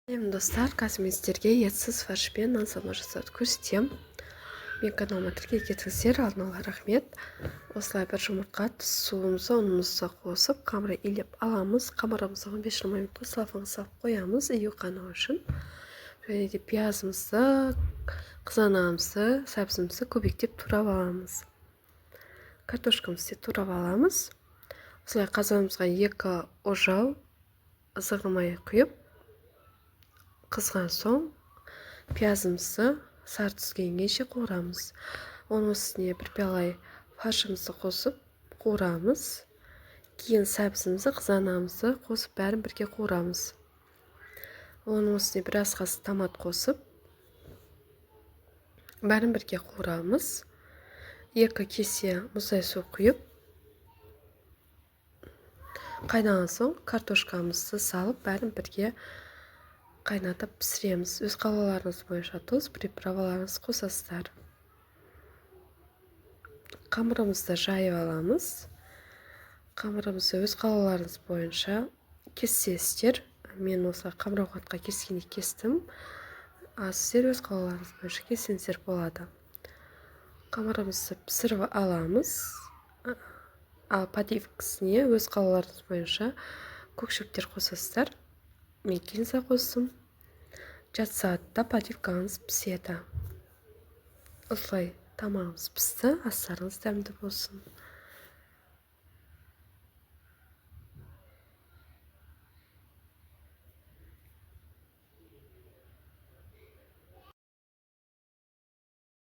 Достар, қазір мен сіздерге етсіз фаршпен нан салма жасауды көрсетемін. Мен каналыма тіркеліп кетіңіздер, алдын ала рахмет. Осылай бір жұмыртқа, суымызды, ұнымызды қосып, қамыр илеп аламыз. Қамырымызды 15-20 минутқа салфаңға салып қоямыз, ию қану үшін. Және де пиязымызды, қызанағымызды, сәбізімізді көбіктеп турап аламыз. Картошкамызды турап аламыз. Осылай қазанымызға 2 ожау ызғырын май құйып, қызған соң пиязымызды сары түскенше қуырамыз. Оның үстіне бір пиалай фаршымызды қосып қуырамыз. Кейін сәбізімізді, қызанағымызды қосып бәрін бірге қуырамыз. Оның үстіне бір ас қасық томат қосып бәрін бірге қуырамыз. 2 кесе мұздай су құйып, қайнаған соң картошкамызды салып бәрін бірге қайнатып пісіреміз. Өз қалауларыңыз бойынша тұз, приправаларыңыз қосасыздар. Қамырымызды жайып аламыз. Қамырымызды өз қалауларыңыз бойынша кессеңіздер. Мен осы қамыр-ауқатқа кескендей кестім. Сіздер өз қалауларыңыз бойынша кессеңіздер болады. Қамырымызды пісіріп аламыз. Ал подливкасіне өз қалауларыңыз бойынша көкшөптер қосасыздар. Мен кинза қостым. Жарты сағатта подливкаңыз піседі. Осылай тамағымыз пісті. Астарыңыз дәмді болсын.